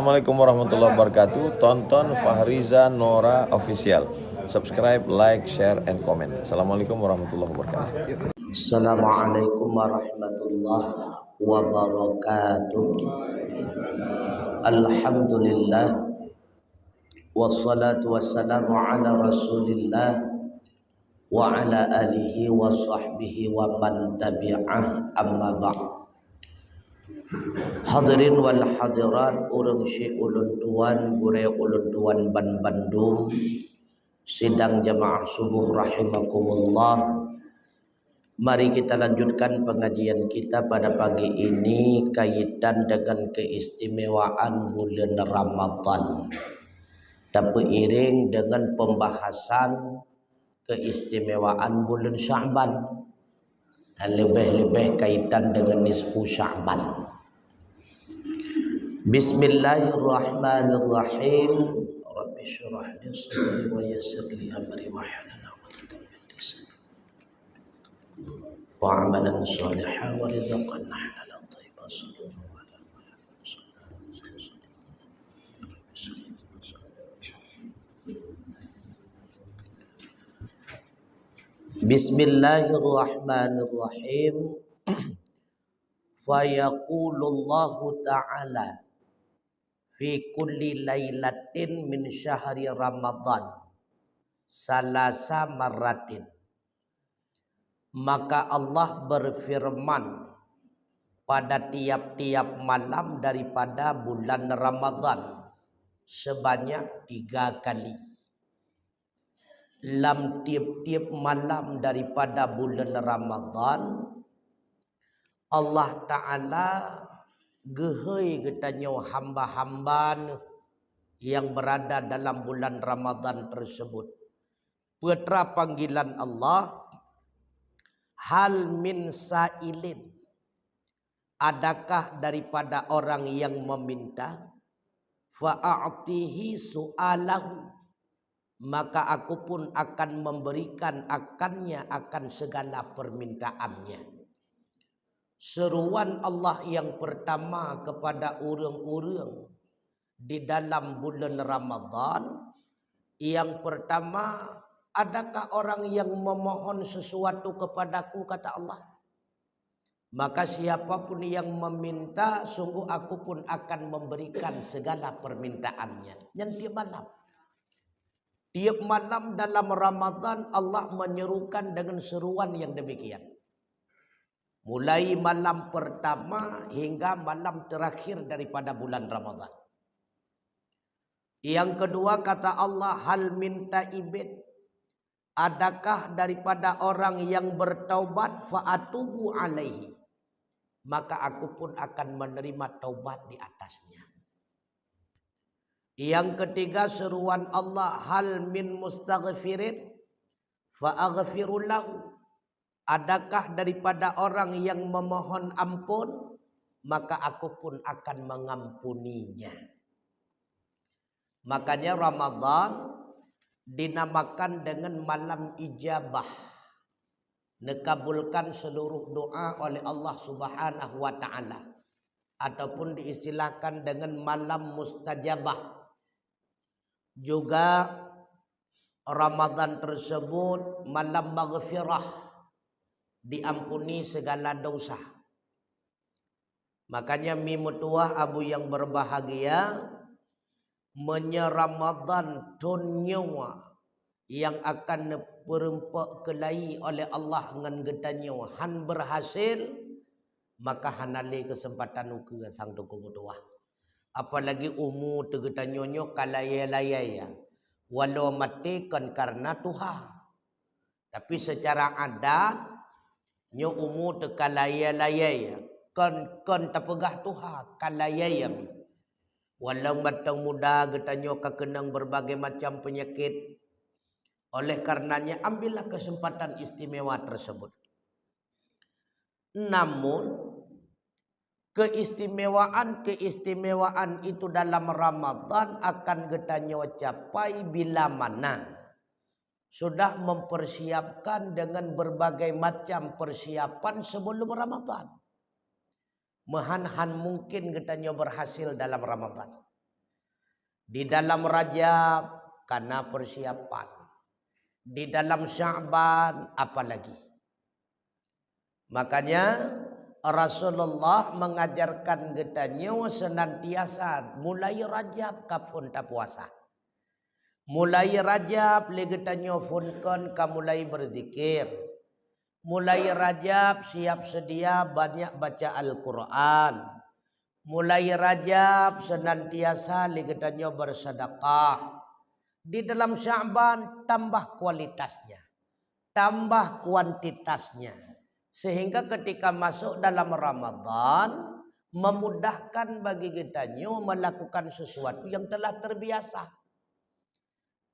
Assalamualaikum warahmatullahi wabarakatuh. Tonton Fahriza Nora Official. Subscribe, like, share, and comment. Assalamualaikum warahmatullahi wabarakatuh. Assalamualaikum warahmatullahi wabarakatuh. Alhamdulillah wassalatu wassalamu ala rasulillah wa ala alihi wa sahbihi wa man tabi'ah, amma ba'd. Hadirin wal hadirat, urang syekh ulun tuan gure ulun tuan ban Bandung, sidang jamaah subuh rahimakumullah. Mari kita lanjutkan pengajian kita pada pagi ini kaitan dengan keistimewaan bulan Ramadan dan beriring dengan pembahasan keistimewaan bulan Sya'ban, lebih-lebih kaitan dengan nisfu Sya'ban. Bismillahirrahmanirrahim. Rabbi syrah li sadri wa yassir li amri wa hlul 'uqdatam min lisani wa 'amalan shalihan wa rizqan halalan thayyiban. Sallallahu alaihi wasallam. Bismillahirrahmanirrahim. Fa yaqulullahu ta'ala fi kulli lailatin min syahri Ramadan salasa marratin. Maka Allah berfirman pada tiap-tiap malam daripada bulan Ramadan sebanyak 3 kali. Dalam tiap-tiap malam daripada bulan Ramadan Allah Ta'ala gehei getanyo hamba-hamba yang berada dalam bulan Ramadan tersebut. Putra panggilan Allah, hal min sailin, adakah daripada orang yang meminta, fa'atihi su'alahu, maka aku pun akan memberikan akannya akan segala permintaannya. Seruan Allah yang pertama kepada orang-orang di dalam bulan Ramadan, yang pertama, adakah orang yang memohon sesuatu kepadaku, kata Allah. Maka siapapun yang meminta, sungguh aku pun akan memberikan segala permintaannya. Yang tiap malam dalam Ramadan Allah menyerukan dengan seruan yang demikian. Mulai malam pertama hingga malam terakhir daripada bulan Ramadan. Yang kedua kata Allah, hal minta ibid, adakah daripada orang yang bertaubat, fa'atubu alaihi, maka aku pun akan menerima taubat di atasnya. Yang ketiga seruan Allah, hal min mustaghfirin fa'aghfiru lahu, adakah daripada orang yang memohon ampun, maka aku pun akan mengampuninya. Makanya Ramadan dinamakan dengan malam ijabah. Nekabulkan seluruh doa oleh Allah Subhanahu wa ta'ala. Ataupun diistilahkan dengan malam mustajabah. Juga Ramadan tersebut malam maghfirah, diampuni segala dosa. Makanya mimutuah abu yang berbahagia, menyeramadan tunyawa yang akan perempak kelai oleh Allah dengan getanyo han berhasil, maka hanali kesempatan uke sang tukung tuah. Apalagi umur tegetanyonyo kalaya-layaya, walau matikan karena Tuhan. Tapi secara adat nyo umur tekalaya-layaya, kan tapegah Tuhan kalayayam. Walau matang muda getanyo kakenang berbagai macam penyakit. Oleh karenanya ambillah kesempatan istimewa tersebut. Namun keistimewaan itu dalam Ramadan akan getanyo capai bila mana sudah mempersiapkan dengan berbagai macam persiapan sebelum Ramadan. Mahan mungkin getanyo berhasil dalam Ramadan. Di dalam Rajab karena persiapan. Di dalam Sya'ban apalagi. Makanya Rasulullah mengajarkan getanya senantiasa mulai Rajab kapun tak puasa. Mulai Rajab legetanyo funkan ka mulai berzikir. Mulai Rajab siap sedia banyak baca Al-Quran. Mulai Rajab senantiasa legetanyo bersedekah. Di dalam Sya'ban tambah kualitasnya, tambah kuantitasnya. Sehingga ketika masuk dalam Ramadan memudahkan bagi kitanya melakukan sesuatu yang telah terbiasa.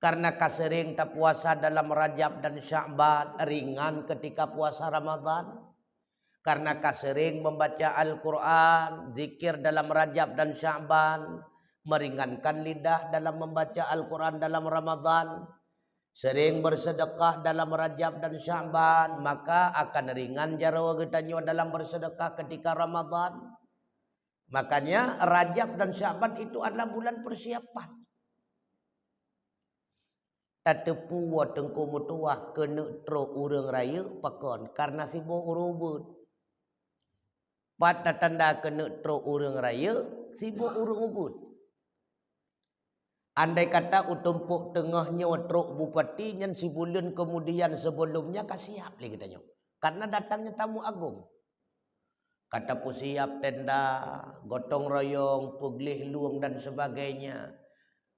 Karena kasering tak puasa dalam Rajab dan Sya'ban ringan ketika puasa Ramadan. Karena kasering membaca Al-Quran, zikir dalam Rajab dan Sya'ban meringankan lidah dalam membaca Al-Quran dalam Ramadan. Sering bersedekah dalam Rajab dan Sya'ban, maka akan ringan jarawa getanyo dalam bersedekah ketika Ramadan. Makanya Rajab dan Sya'ban itu adalah bulan persiapan. Tatepu wa tengku mutuah kena tro urang raya pakon karena sibuk urubut. Pada tanda kena tro urang raya sibuk urung ubut. Andai kata utumpuk tengahnya truk bupati yang sebulan kemudian sebelumnya kasiap lagi katanya. Karena datangnya tamu agung. Kata pusiap tenda, gotong royong, peglih luang dan sebagainya.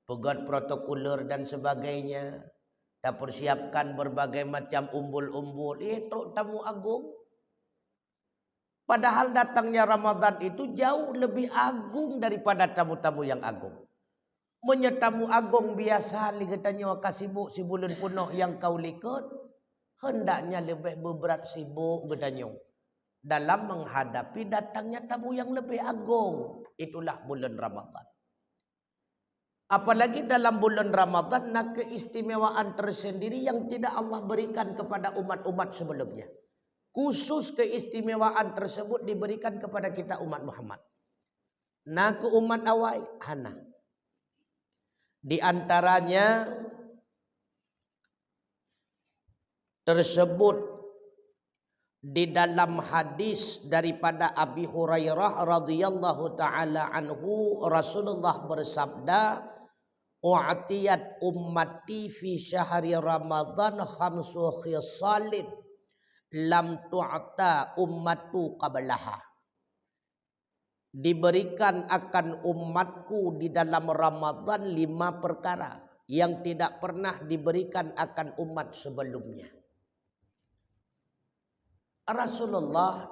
Pegat protokoler dan sebagainya. Tak persiapkan berbagai macam umbul-umbul. Truk tamu agung. Padahal datangnya Ramadan itu jauh lebih agung daripada tamu-tamu yang agung. Menyetamu agung biasa ligetannya kasibuk sebulan penuh yang kau likut. Hendaknya lebih berat sibuk getanyo dalam menghadapi datangnya tamu yang lebih agung. Itulah bulan Ramadan. Apalagi dalam bulan Ramadan nak keistimewaan tersendiri yang tidak Allah berikan kepada umat-umat sebelumnya. Khusus keistimewaan tersebut diberikan kepada kita umat Muhammad. Nak umat awal hana. Di antaranya tersebut di dalam hadis daripada Abi Hurairah radhiyallahu taala anhu Rasulullah bersabda, "U'tiyat ummati fi syahri Ramadan khamsu khisalin lam tu'ta ummatu qablaha." Diberikan akan umatku di dalam Ramadan 5 perkara yang tidak pernah diberikan akan umat sebelumnya. Rasulullah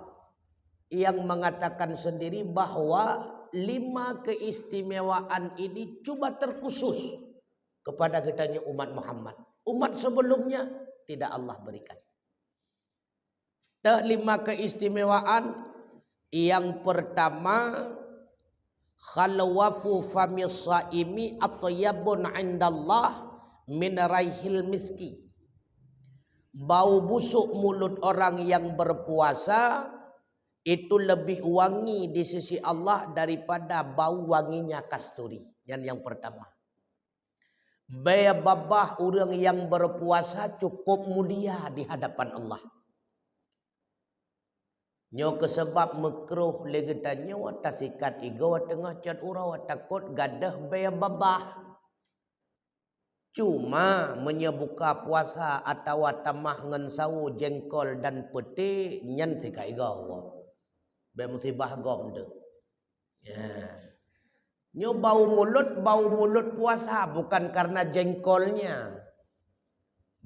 yang mengatakan sendiri bahwa 5 keistimewaan ini cuma terkhusus kepada kitanya umat Muhammad. Umat sebelumnya tidak Allah berikan. 5 keistimewaan. Yang pertama, khalwafu famis saimi atyabun indallah min raihil miski. Bau busuk mulut orang yang berpuasa itu lebih wangi di sisi Allah daripada bau wanginya kasturi. Yang pertama. Baya babah orang yang berpuasa cukup mulia di hadapan Allah. Nyo kesebab mekruh legetannya wata sikat igo tengah cat urau takut gadah baya babah. Cuma menyebuka puasa atau tamah ngan sawu jengkol dan peti nyan sikat igo. Baya musibah gom tu. Ya. Nyo bau mulut puasa bukan karena jengkolnya.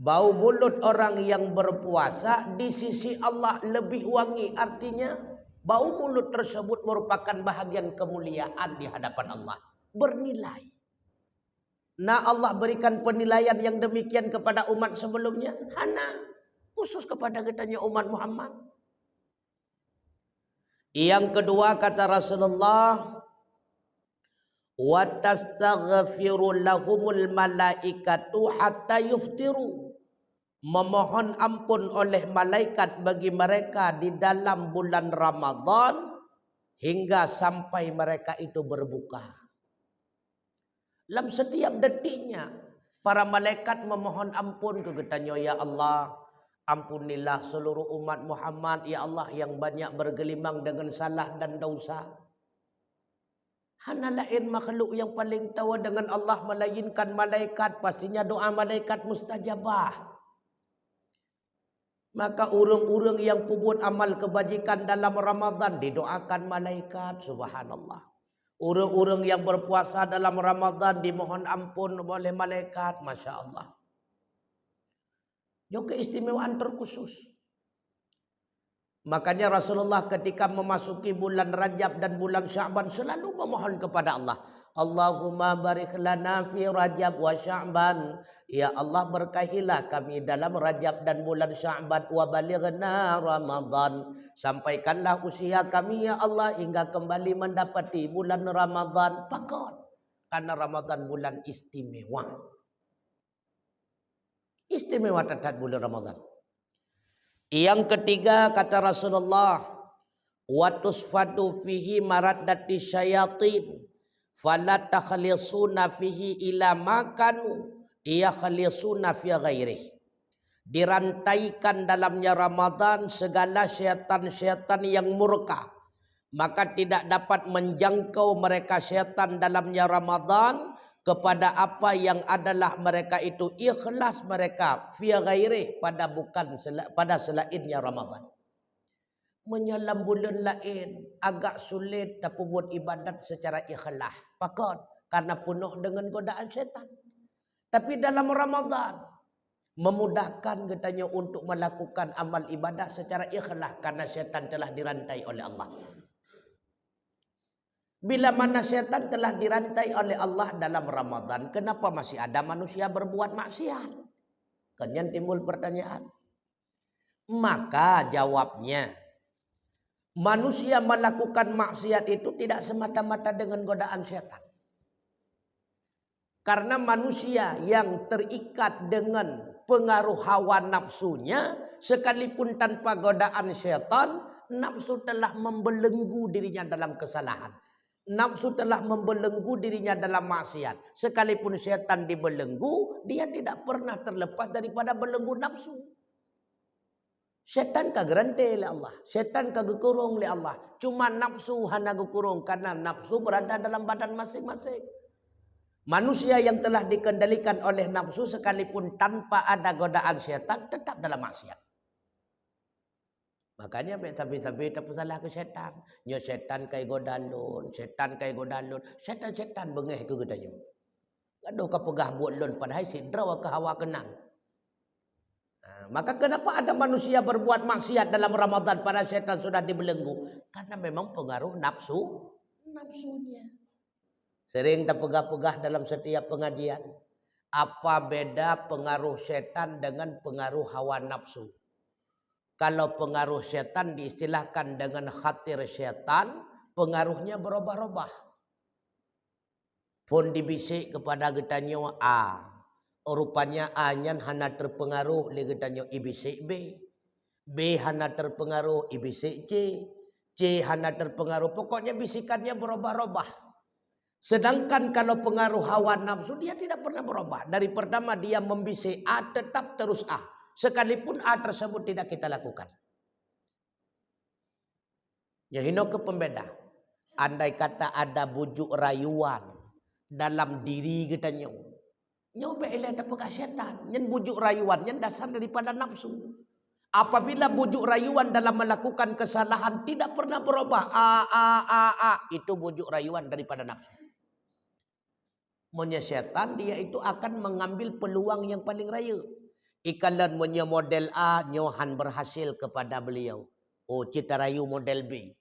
Bau mulut orang yang berpuasa di sisi Allah lebih wangi. Artinya bau mulut tersebut merupakan bahagian kemuliaan di hadapan Allah. Bernilai. Nah Allah berikan penilaian yang demikian kepada umat sebelumnya. Hana. Khusus kepada kitanya umat Muhammad. Yang kedua kata Rasulullah. Wa tastaghfiru lahumul malaikatu hatta yuftiru. Memohon ampun oleh malaikat bagi mereka di dalam bulan Ramadan hingga sampai mereka itu berbuka. Dalam setiap detiknya para malaikat memohon ampun ke katanya, ya Allah, ampunilah seluruh umat Muhammad, ya Allah yang banyak bergelimang dengan salah dan dosa. Hana lain makhluk yang paling tahu dengan Allah melainkan malaikat, pastinya doa malaikat mustajabah. Maka urang-urang yang puput amal kebajikan dalam Ramadan didoakan malaikat, subhanallah. Urang-urang yang berpuasa dalam Ramadan dimohon ampun oleh malaikat, masya Allah. Juga keistimewaan terkhusus. Makanya Rasulullah ketika memasuki bulan Rajab dan bulan Sya'ban selalu memohon kepada Allah. Allahumma barik lana fi Rajab wa Sya'ban. Ya Allah, berkahilah kami dalam Rajab dan bulan Sya'ban, wa balighna Ramadan. Sampaikanlah usia kami ya Allah hingga kembali mendapati bulan Ramadan. Pakon. Karena Ramadan bulan istimewa. Istimewa tetap bulan Ramadan. Yang ketiga kata Rasulullah, wa tusfadu fihi maraddati syayatin fala takhlisuna fihi ila makanu yakhlisuna fi ghairihi. Dirantaikan dalamnya Ramadan segala syaitan-syaitan yang murka, maka tidak dapat menjangkau mereka syaitan dalamnya Ramadan kepada apa yang adalah mereka itu ikhlas mereka fi ghairi pada selainnya Ramadan. Menyelam bulan lain agak sulit tapi buat ibadat secara ikhlas. Pakon karena penuh dengan godaan syaitan. Tapi dalam Ramadan memudahkan katanya untuk melakukan amal ibadah secara ikhlas karena syaitan telah dirantai oleh Allah. Bila mana syaitan telah dirantai oleh Allah dalam Ramadan, kenapa masih ada manusia berbuat maksiat? Kemudian timbul pertanyaan. Maka jawabnya, manusia melakukan maksiat itu tidak semata-mata dengan godaan syaitan. Karena manusia yang terikat dengan pengaruh hawa nafsunya, sekalipun tanpa godaan syaitan, nafsu telah membelenggu dirinya dalam kesalahan. Nafsu telah membelenggu dirinya dalam maksiat. Sekalipun syaitan dibelenggu, dia tidak pernah terlepas daripada belenggu nafsu. Syaitan kagak rantai oleh Allah. Syaitan kagak kurung oleh Allah. Cuma nafsu hana kurung karena nafsu berada dalam badan masing-masing. Manusia yang telah dikendalikan oleh nafsu sekalipun tanpa ada godaan syaitan tetap dalam maksiat. Makanya tapi tak salah ke syaitan. Nyo syaitan kai godalun, syaitan kai godalun, syaitan bengeh ke gedanya. Aduh ka pegah buat lun padahal sidraw ke hawa kenang. Maka kenapa ada manusia berbuat maksiat dalam Ramadan pada syaitan sudah dibelenggu? Karena memang pengaruh nafsunya. Sering tak pegah-pegah dalam setiap pengajian. Apa beda pengaruh syaitan dengan pengaruh hawa nafsu? Kalau pengaruh syaitan diistilahkan dengan khatir syaitan, pengaruhnya berubah-ubah. Pun dibisik kepada getanyo A. Rupanya A nyan hana terpengaruh le getanyo ibisik B. B hana terpengaruh ibisik C. C hana terpengaruh. Pokoknya bisikannya berubah-ubah. Sedangkan kalau pengaruh hawa nafsu dia tidak pernah berubah. Dari pertama dia membisik A tetap terus A. Sekalipun A tersebut tidak kita lakukan. Ya hino ke pembeda. Andai kata ada bujuk rayuan dalam diri kita nyoba eleh ada pegah syaitan. Nyen bujuk rayuan nyen dasar daripada nafsu. Apabila bujuk rayuan dalam melakukan kesalahan tidak pernah berubah. Itu bujuk rayuan daripada nafsu. Monya syaitan dia itu akan mengambil peluang yang paling raya. Ikalan punya model A, nyohan berhasil kepada beliau. Oh, kita rayu model B.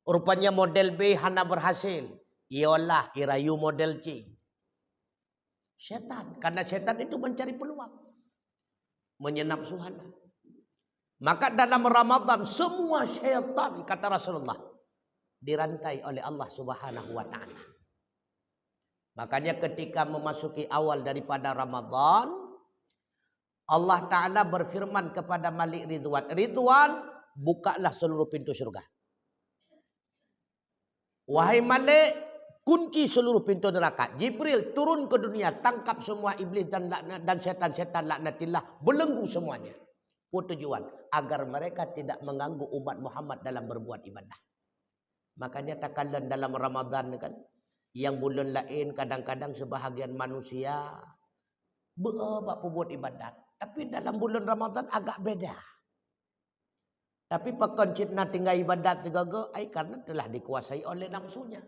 Rupanya model B hana berhasil. Ialah irayu model C. Syaitan. Karena syaitan itu mencari peluang. Menyenapsu hana. Maka dalam Ramadan semua syaitan, kata Rasulullah, dirantai oleh Allah Subhanahu wa ta'ala. Makanya ketika memasuki awal daripada Ramadan, Allah Ta'ala berfirman kepada Malik Ridwan. Ridwan, bukalah seluruh pintu surga. Wahai Malik, kunci seluruh pintu neraka. Jibril turun ke dunia, tangkap semua iblis dan setan-setan laknatillah, belenggu semuanya. Tujuan agar mereka tidak mengganggu umat Muhammad dalam berbuat ibadah. Makanya takalan dalam Ramadan kan, yang bulan lain kadang-kadang sebahagian manusia buat ibadat, tapi dalam bulan Ramadan agak beda. Tapi pakoncit na tinggal ibadat segala karena telah dikuasai oleh nafsunya.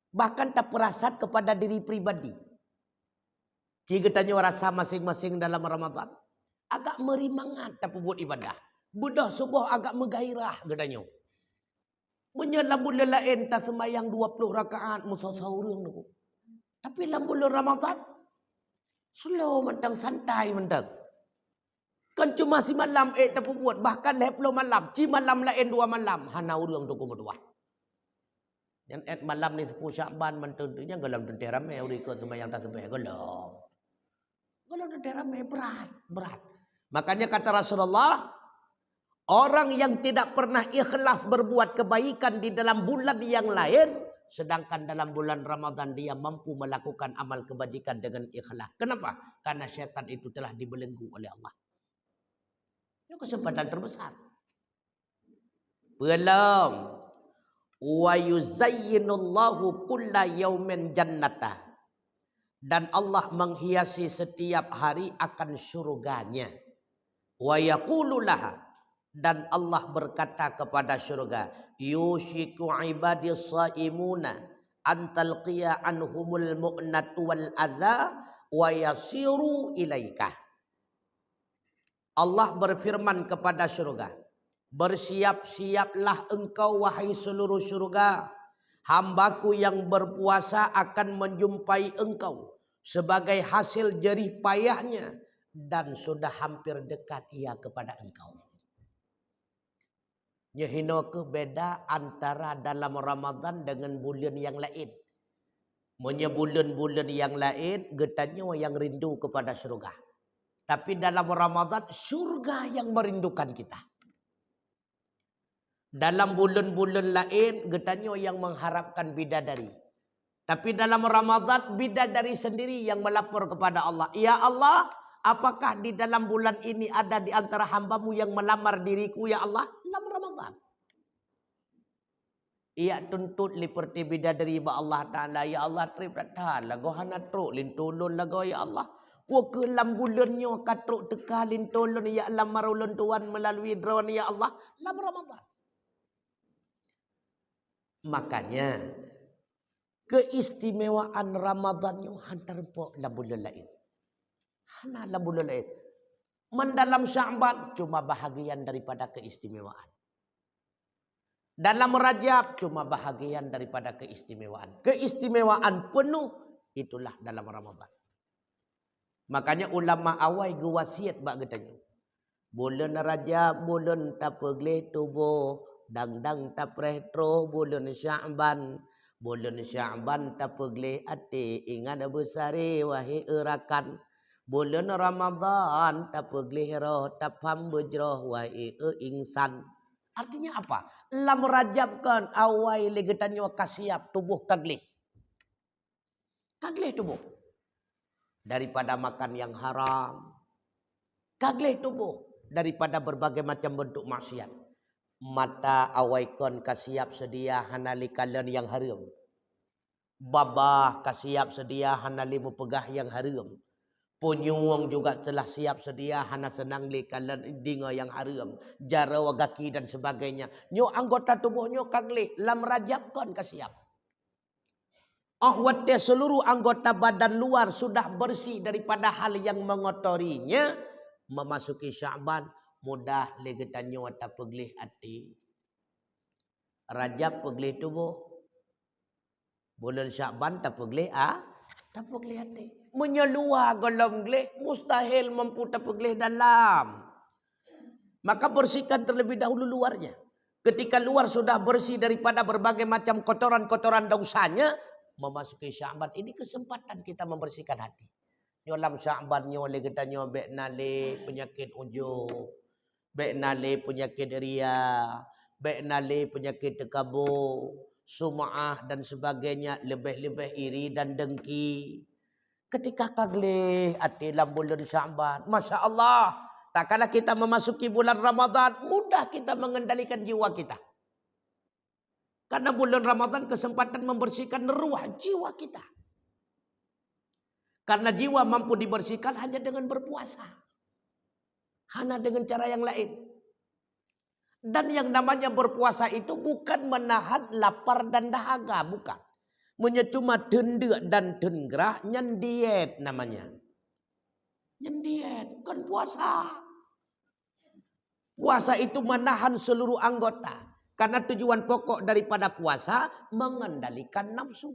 Bahkan tak perasat kepada diri pribadi. Jika tanya rasa masing-masing dalam Ramadan, agak merimangat tapi buat ibadah. Budah subuh agak menggairah katanya. Menyelam bulan lain tak semayang 20 rakaat musawurung tu. Tapi dalam bulan Ramadan slow mentang santai mentang. Kan cuma si malam tak buat, bahkan 10 malam, ci malam lain 2 malam hana urang tu berdua. Yang malam ni 10 Syakban mententunya galam tentera ramai ikut sembahyang tak sembahyang galam. Galam tentera ramai berat. Makanya kata Rasulullah, orang yang tidak pernah ikhlas berbuat kebaikan di dalam bulan yang lain, sedangkan dalam bulan Ramadan dia mampu melakukan amal kebajikan dengan ikhlas. Kenapa? Karena syaitan itu telah dibelenggu oleh Allah. Itu kesempatan terbesar. Belum. Wa yuzayyinullahu kulla yaumin jannata. Dan Allah menghiasi setiap hari akan surganya. Wa yaqulu laha, dan Allah berkata kepada surga, yushiku ibadis saimuna antal qiya anhumul mu'natu wal adza wa yasiru ilaika. Allah berfirman kepada surga, bersiap-siaplah engkau wahai seluruh surga, hambaku yang berpuasa akan menjumpai engkau sebagai hasil jerih payahnya, dan sudah hampir dekat ia kepada engkau. Nyehino ke beda antara dalam Ramadan dengan bulan yang lain. Punya bulan-bulan yang lain getanya yang rindu kepada surga. Tapi dalam Ramadan surga yang merindukan kita. Dalam bulan-bulan lain getanya yang mengharapkan bidadari. Tapi dalam Ramadan bidadari sendiri yang melapor kepada Allah. Ya Allah, apakah di dalam bulan ini ada di antara hambamu yang melamar diriku ya Allah? Dalam Ramadan. Ia tuntut liperti bidadari ba Allah Ta'ala. Ya Allah, terima kasih. Gohana truk lintulun lagu ya Allah. Ku ke lam bulannya katruk teka lintulun ya Allah marulun tuan melalui drone ya Allah. Dalam Ramadan. Makanya keistimewaan Ramadannya hantar po dalam bulan lain. Hana dalam bulan lain. Mendalam Sya'ban cuma bahagian daripada keistimewaan. Dalam Rajab cuma bahagian daripada keistimewaan. Keistimewaan penuh itulah dalam Ramadan. Makanya ulama awal gewasiat bak katanya. Bulan Rajab bulan tapegle tubuh, dang-dang tapretro bulan Sya'ban. Bulan Sya'ban tapegle ate ingat besare wahai erakan. Bulan Ramadan tapegle roh tapam bejroh wahai insan. Artinya apa? Lam Rajab kan awal legetannya kasiap tubuh kaglih. Kaglih tubuh. Daripada makan yang haram. Kaglih tubuh. Daripada berbagai macam bentuk maksiat. Mata awal kan kasiap sedia hanali kalian yang haram. Babah kasiap sedia hanali mupegah yang haram. Punyuang juga telah siap sedia hana senang li kalian dinga yang haram, jara wagaki dan sebagainya. Nyo anggota tubuhnya kagli lam Rajab kon kasiap. Ahwatnya seluruh anggota badan luar sudah bersih daripada hal yang mengotorinya. Memasuki Sya'ban mudah legetannya wata peglih hati. Rajab peglih tubuh. Bulan Sya'ban tak peglih tak peglih hati. Menyeluar golong gelih mustahil mampu terpeglih dalam. Maka bersihkan terlebih dahulu luarnya. Ketika luar sudah bersih daripada berbagai macam kotoran-kotoran dosanya, memasuki Sya'ban ini kesempatan kita membersihkan hati. Nyolam Sya'ban nyo legetanyo bek nale penyakit ujub, bek nale penyakit ria, bek nale penyakit tekabur, sum'ah dan sebagainya, lebih-lebih iri dan dengki. Ketika kaglih hati dalam bulan Sya'ban, Masya Allah, tak kala kita memasuki bulan Ramadan, mudah kita mengendalikan jiwa kita. Karena bulan Ramadan kesempatan membersihkan ruh jiwa kita. Karena jiwa mampu dibersihkan hanya dengan berpuasa. Hanya dengan cara yang lain. Dan yang namanya berpuasa itu bukan menahan lapar dan dahaga, bukan. Cuma dendek dan dengerah, nyen diet namanya. Nyen diet, kan puasa. Puasa itu menahan seluruh anggota. Karena tujuan pokok daripada puasa mengendalikan nafsu.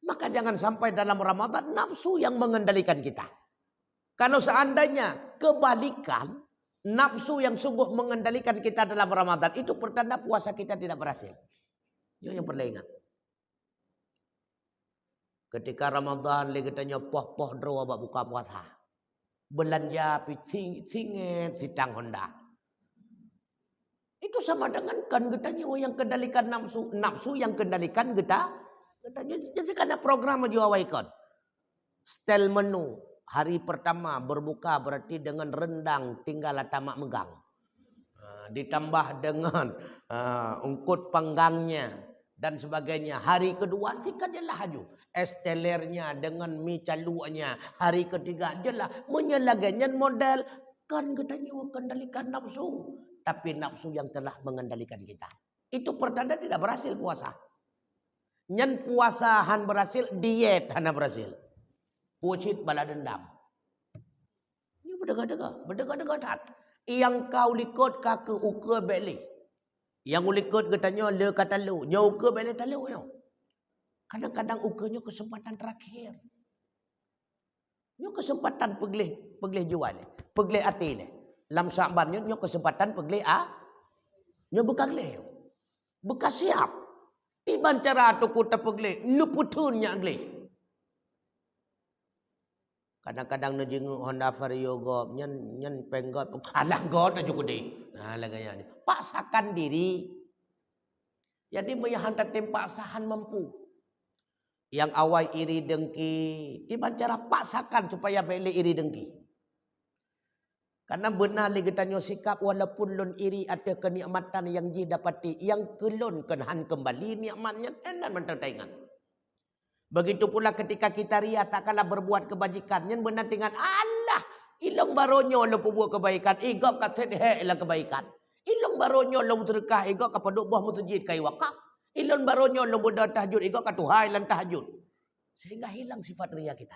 Maka jangan sampai dalam Ramadan nafsu yang mengendalikan kita. Kalau seandainya kebalikan, nafsu yang sungguh mengendalikan kita dalam Ramadan, itu pertanda puasa kita tidak berhasil. Itu yang perlu ingat. Ketika Ramadan, lagi tanya poh-poh draw abak buka puasa. Belanja singet sitang Honda. Itu sama dengan kan getanya yang kendalikan nafsu. Nafsu yang kendalikan getanya. Jadi karena program juawaikan. Stel menu. Hari pertama berbuka berarti dengan rendang tinggal tamak megang. Ditambah dengan ungkut panggangnya. Dan sebagainya. Hari kedua sikat jelah haju. Estelernya dengan mie caluanya. Hari ketiga jelah. Menyelaganya model. Kan katanya kendalikan nafsu. Tapi nafsu yang telah mengendalikan kita. Itu pertanda tidak berhasil puasa. Nyen puasa han berhasil. Diet han berhasil. Pucit bala dendam. Ini berdega-dega. Berdega-dega. Yang kau likut kake uke beli. Yang ulikut katanya le kata lu. Nya uke beli talu yo. Kadang-kadang ukenya kesempatan terakhir. Nya kesempatan peglih jual. Peglih hati le. Lam Sya'ban nya kesempatan peglih nya buka glih. Buka siap. Tiban cara tu kuta peglih. Nu putun nya glih. Kadang-kadang na jenguk Honda Vario go nyen penggot alah god aja gede. Nah laganya ni. Paksakan diri. Jadi menyahantar paksahan mampu. Yang awal iri dengki, tiba cara paksakan supaya beli iri dengki. Karena benar lagi tanya sikap walaupun lon iri ada kenikmatan yang ji dapati, yang kelon kenhan kembali nikmatnya enak mentertaingan. Begitu pula ketika kita ria tak kalah berbuat kebajikan. Yang benar tinggal Allah. Ilong baronyo lo buat kebaikan. Igok kat sedih lah kebaikan. Ilong baronyo lo muterkah. Igok kapaduk buah muterjid kai wakaf. Ilong baronyo lo buat tahajud. Igok kat tuhai lan tahajud. Sehingga hilang sifat ria kita.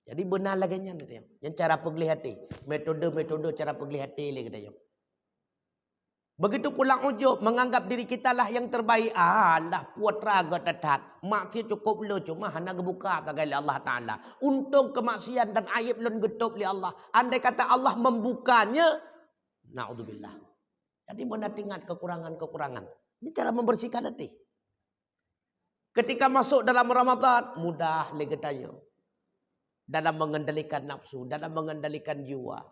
Jadi benar lagi yang cara peglih hati. Metode cara peglih hati lagi kita. Begitu pula ujub menganggap diri kita lah yang terbaik. Allah putra gatatat. Maksiat cukup le cuma hana gebuka sagai Allah Taala. Untung kemaksiatan dan aib lon getup li Allah. Andai kata Allah membukanya, naudzubillah. Jadi benar tingkat kekurangan-kekurangan. Ini cara membersihkan hati. Ketika masuk dalam Ramadan, mudah lagi tanya. Dalam mengendalikan nafsu, dalam mengendalikan jiwa.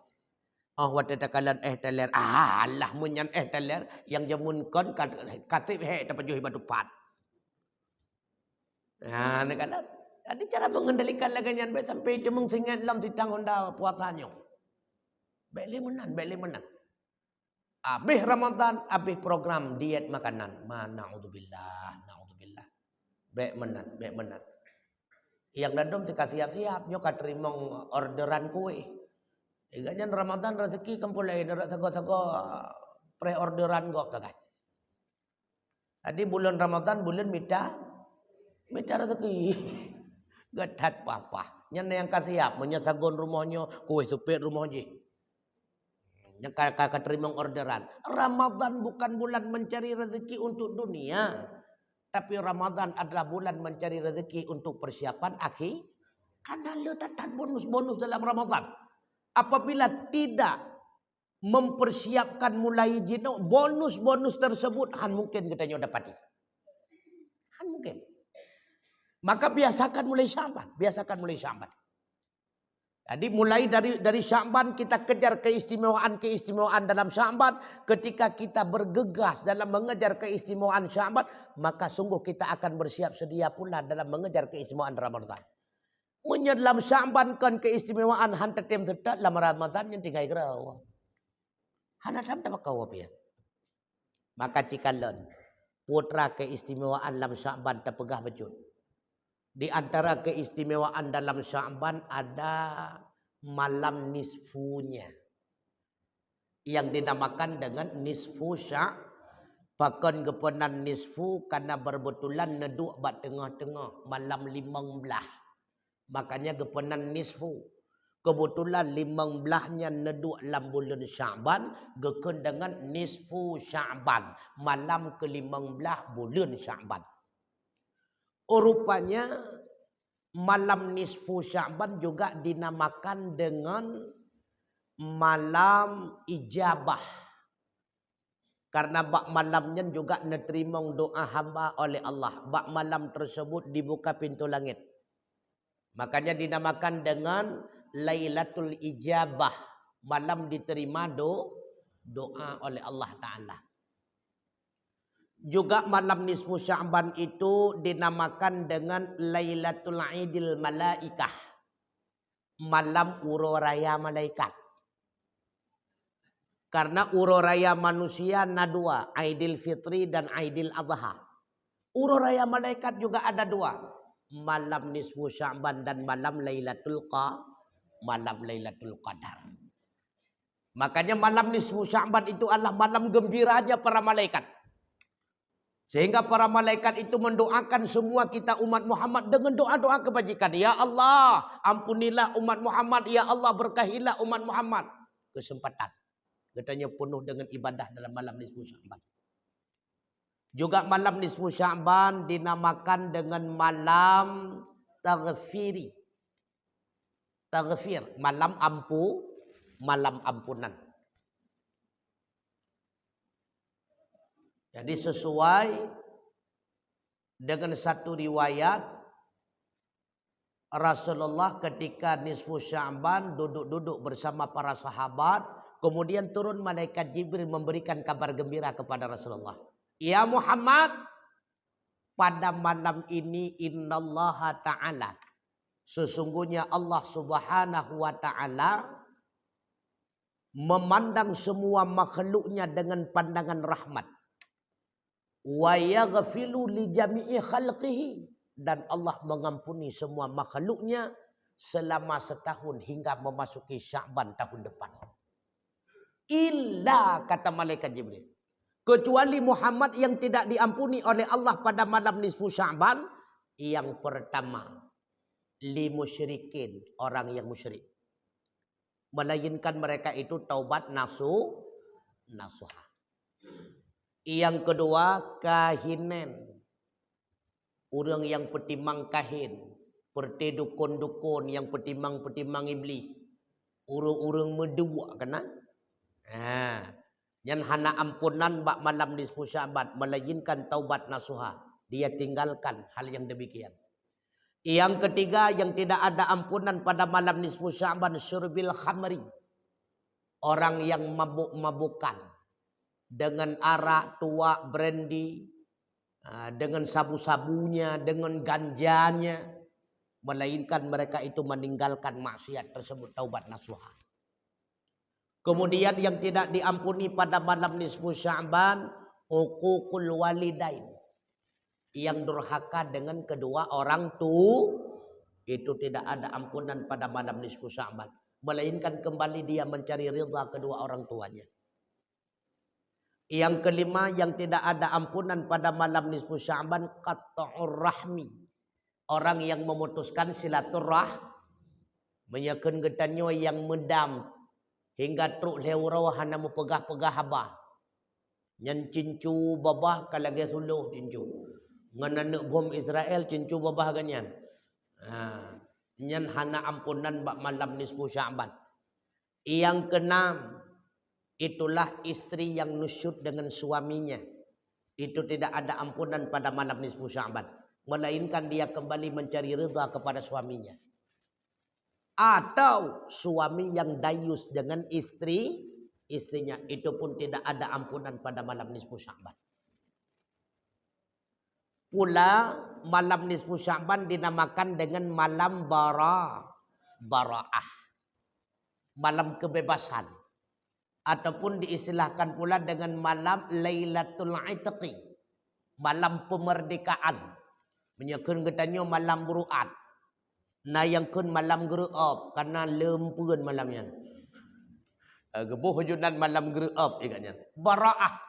Oh wata takalan teler Allah munyan teler yang jamun kon katib he tapajuh batu pat. Nah nekala ada cara mengendalikan laganyan baik sampai demung singat lam sitang Honda puasanya. Baik menan. Habis Ramadan, habis program diet makanan. Naudzubillah. Baik menan. Yang dadom tika siap-siap nyo katerima orderan kue. Iganya Ramadan rezeki kampulai darat sago-sago pre-orderan gok tagai. Jadi bulan Ramadan bulan minta rezeki. Gadat papa. Nyana yang kasiap menyasagon rumahnya, kue supir rumah je. Yang kakak terima orderan. Ramadan bukan bulan mencari rezeki untuk dunia. Tapi Ramadan adalah bulan mencari rezeki untuk persiapan akhir. Karena ledakan bonus-bonus dalam Ramadan. Apabila tidak mempersiapkan mulai jino, bonus-bonus tersebut han mungkin kita dapati. Han mungkin. Maka biasakan mulai Sya'ban. Jadi mulai dari Sya'ban kita kejar keistimewaan dalam Sya'ban. Ketika kita bergegas dalam mengejar keistimewaan Sya'ban, maka sungguh kita akan bersiap sedia pula dalam mengejar keistimewaan Ramadan. Menyelam Sya'ban kan keistimewaan hantar tem tetap dalam Ramadan yang tiga gerau. Hana tam tak kau apa? Maka cikalon putra keistimewaan dalam Sya'ban terpegah bejut. Di antara keistimewaan dalam Sya'ban ada malam nisfunya yang dinamakan dengan nisfu Sya'ban. Bahkan kepenan nisfu karena berbetulan neduk bat tengah-tengah malam 15. Makanya kepenan nisfu. Kebetulan 15-nya neduk dalam bulan Sya'ban, geken dengan nisfu Sya'ban, malam ke-15 bulan Sya'ban. Rupanya malam nisfu Sya'ban juga dinamakan dengan malam ijabah. Karena bak malamnya juga diterima doa hamba oleh Allah. Bak malam tersebut dibuka pintu langit. Makanya dinamakan dengan Lailatul Ijabah. Malam diterima doa oleh Allah Ta'ala. Juga malam nisfu Sya'ban itu dinamakan dengan Lailatul Idil Malaikah. Malam uro raya malaikat. Karena uro raya manusia ada dua. Aidil Fitri dan Aidil Adha. Uro raya malaikat juga ada dua. Malam nisfu Sya'ban dan malam Lailatul Qadar. Makanya malam nisfu Sya'ban itu adalah malam gembiranya para malaikat. Sehingga para malaikat itu mendoakan semua kita umat Muhammad dengan doa-doa kebajikan. Ya Allah, ampunilah umat Muhammad. Ya Allah, berkahilah umat Muhammad. Kesempatan. Katanya penuh dengan ibadah dalam malam nisfu Sya'ban. Juga malam nisfu Sya'ban dinamakan dengan malam taghfiri. Taghfir, malam ampunan. Jadi sesuai dengan satu riwayat Rasulullah ketika nisfu Sya'ban duduk-duduk bersama para sahabat, kemudian turun malaikat Jibril memberikan kabar gembira kepada Rasulullah. Ya Muhammad, pada malam ini innallaha ta'ala, sesungguhnya Allah Subhanahu wa ta'ala memandang semua makhluknya dengan pandangan rahmat. Wa yaghfilu li jami'i khalqihi, dan Allah mengampuni semua makhluknya selama setahun hingga memasuki Sya'ban tahun depan. Illa, kata malaikat Jibril, kecuali Muhammad yang tidak diampuni oleh Allah pada malam nisfu Sya'ban. Yang pertama, li musyrikin, orang yang musyrik. Melainkan mereka itu taubat nasuha. Yang kedua, kahinan. Orang yang petimang kahin. Perti dukun-dukun yang petimang-petimang iblis. Orang-orang medua kena. Yang hana ampunan bak malam nisfu Sya'ban. Melainkan taubat nasuha. Dia tinggalkan hal yang demikian. Yang ketiga, yang tidak ada ampunan pada malam nisfu Sya'ban, syurbil khamri. Orang yang mabuk-mabukan. Dengan arak, tuak, brandy, dengan sabu-sabunya, dengan ganjanya. Melainkan mereka itu meninggalkan maksiat tersebut, taubat nasuha. Kemudian yang tidak diampuni pada malam nisfu Sya'ban, uququl walidain. Yang durhaka dengan kedua orang tua, itu tidak ada ampunan pada malam nisfu Sya'ban. Melainkan kembali dia mencari ridha kedua orang tuanya. Yang kelima, yang tidak ada ampunan pada malam nisfu Sya'ban, qat'ur rahmi. Orang yang memutuskan silaturrahmi. Menyakan getanyo yang mendam. Hingga truk leurau hana mepegah-pegah habah. Nyan cincu babah kalagi suluh cincu. Ngan bom Israel cincu babah ganyan. Nyan hana ampunan bak malam nisfu Sya'ban. Yang keenam, itulah istri yang nusyud dengan suaminya. Itu tidak ada ampunan pada malam nisfu Sya'ban. Melainkan dia kembali mencari ridha kepada suaminya. Atau suami yang dayus dengan istrinya, itu pun tidak ada ampunan pada malam nisfu Sya'ban. Pula malam nisfu Sya'ban dinamakan dengan malam bara'ah. Malam kebebasan. Ataupun diistilahkan pula dengan malam Lailatul Itqi. Malam pemerdekaan. Menyakun katanya malam buruat. Nah yang kun malam gerup karena lempuan malamnya. Gebuh hujunan malam gerup ikatnya. Bara'ah.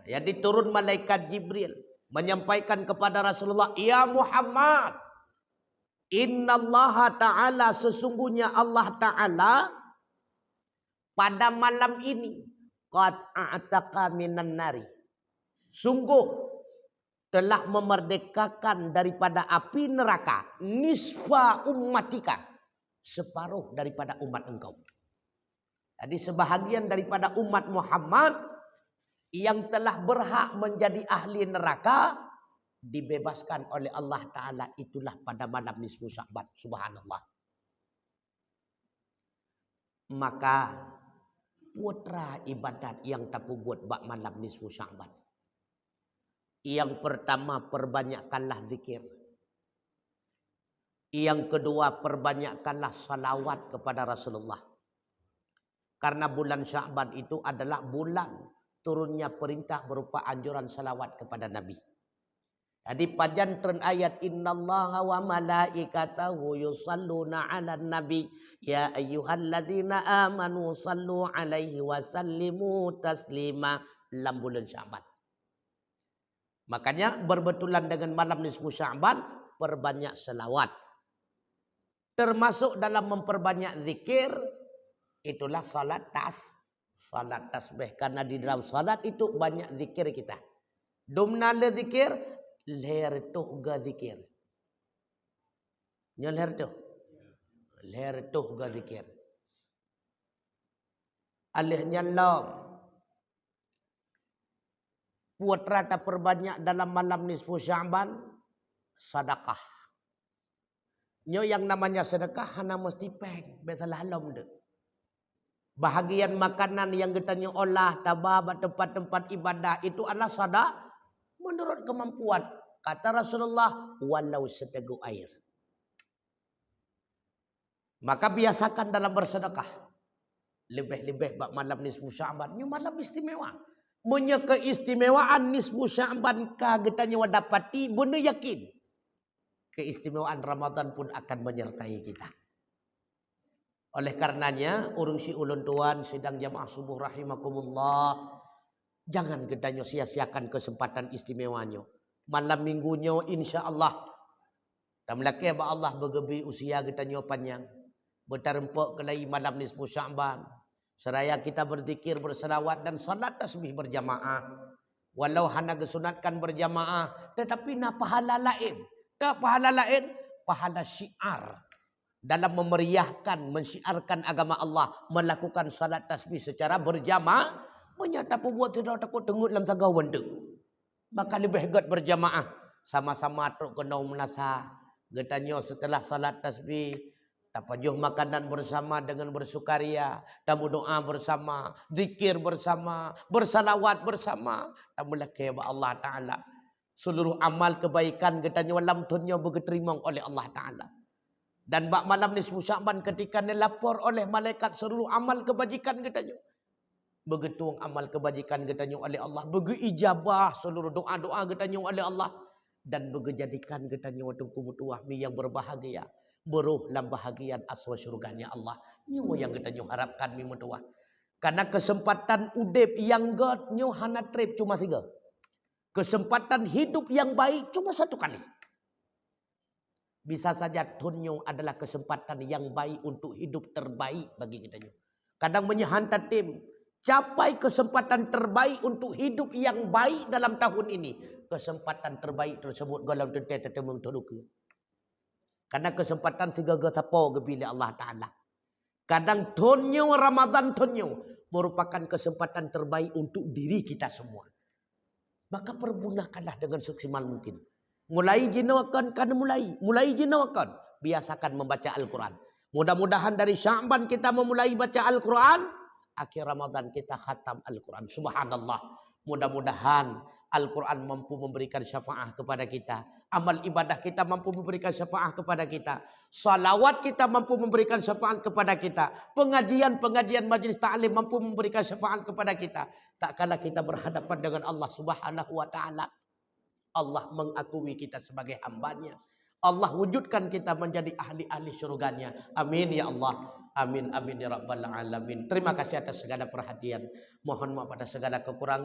Jadi turun malaikat Jibril menyampaikan kepada Rasulullah, "Ya Muhammad, innallaha ta'ala, sesungguhnya Allah Ta'ala pada malam ini qad a'taqa minan nari. Sungguh telah memerdekakan daripada api neraka nisfa ummatika, separuh daripada umat engkau." Jadi sebahagian daripada umat Muhammad yang telah berhak menjadi ahli neraka dibebaskan oleh Allah Ta'ala, itulah pada malam nisfu Sya'ban. Subhanallah. Maka putra ibadat yang tapu buat bak malam nisfu Sya'ban. Yang pertama, perbanyakkanlah zikir. Yang kedua, perbanyakkanlah salawat kepada Rasulullah. Karena bulan Sya'ban itu adalah bulan turunnya perintah berupa anjuran salawat kepada Nabi. Jadi pajantren ayat innallaha wa malaikatahu yusalluna 'alan nabi ya ayyuhalladzina amanu sallu 'alaihi wa sallimu taslima dalam bulan Sya'ban. Makanya berbetulan dengan malam nisfu Sya'ban, perbanyak selawat. Termasuk dalam memperbanyak zikir itulah salat tasbih. Karena di dalam salat itu banyak zikir kita. Domna le zikir, leher tuh ga zikir. Leher tuh ga zikir. Alihnya lam. Putra tak perbanyak dalam malam nisfu Sya'ban, sedekah. Nyo yang namanya sedekah hana mesti peng, besalah lam dek. Bahagian makanan yang kita olah tabah tempat-tempat ibadah itu adalah sadaqah menurut kemampuan. Kata Rasulullah, walau seteguk air. Maka biasakan dalam bersedekah. Lebih-lebih bak malam nisfu Sya'ban. Ini malam istimewa. Punya keistimewaan nisfu Sya'ban ka kita dapati, benda yakin. Keistimewaan Ramadan pun akan menyertai kita. Oleh karenanya, urung si ulun tuan sedang jamaah subuh rahimakumullah. Jangan gedanya sia-siakan kesempatan istimewanya. Malam minggunya insya Allah. Dan melaki ba Allah bergebi usia gedanya panjang. Bertarempuk kelai malam nisfu Sya'ban. Seraya kita berzikir, berselawat dan salat tasbih berjamaah. Walau hanya kesunatkan berjamaah. Tetapi na pahala lain. Tak pahala lain, pahala syiar. Dalam memeriahkan, mensyiarkan agama Allah, melakukan salat tasbih secara berjamaah, menyata buat tidak takut tengok dalam sagawan tu. Maka lebih hebat berjamaah, sama-sama truk kena menasa. Getanya setelah salat tasbih, tapajuh makanan bersama dengan bersukaria, tamu doa bersama, zikir bersama, bersalawat bersama. Tamu laki Allah Taala. Seluruh amal kebaikan getanya walam dunia berterima oleh Allah Taala. Dan bak malam nisfu Sya'ban ketika dilapor oleh malaikat seluruh amal kebajikan katanya. Begitu amal kebajikan katanya oleh Allah. Begi ijabah seluruh doa-doa katanya oleh Allah. Dan begejadikan katanya waktu kumutuahmi yang berbahagia. Beruh dalam bahagian aswa syurganya Allah. Nyo yang katanya harapkan mi mutuah. Karena kesempatan udip yang God nyo hana trip cuma 3. Kesempatan hidup yang baik cuma 1 kali. Bisa saja tunyo adalah kesempatan yang baik untuk hidup terbaik bagi kita. Kadang menyehantar tim. Capai kesempatan terbaik untuk hidup yang baik dalam tahun ini. Kesempatan terbaik tersebut galau tetemung terduka. Karena kesempatan 3 gatapo gebila Allah Ta'ala. Kadang tunyo Ramadan tunyo merupakan kesempatan terbaik untuk diri kita semua. Maka pergunakanlah dengan semaksimal mungkin. Mulai jinawakan kan mulai jinawakan. biasakan membaca Al-Quran. Mudah-mudahan dari Sya'ban kita memulai baca Al-Quran. Akhir Ramadan kita khatam Al-Quran. Subhanallah. Mudah-mudahan Al-Quran mampu memberikan syafaat kepada kita. Amal ibadah kita mampu memberikan syafaat kepada kita. Salawat kita mampu memberikan syafaat kepada kita. Pengajian-pengajian majlis ta'lim mampu memberikan syafaat kepada kita. Tak kala kita berhadapan dengan Allah Subhanahu wa ta'ala. Allah mengakui kita sebagai hambanya. Allah wujudkan kita menjadi ahli-ahli surganya. Amin ya Allah. Amin amin ya rabbal alamin. Terima kasih atas segala perhatian. Mohon maaf atas segala kekurangan.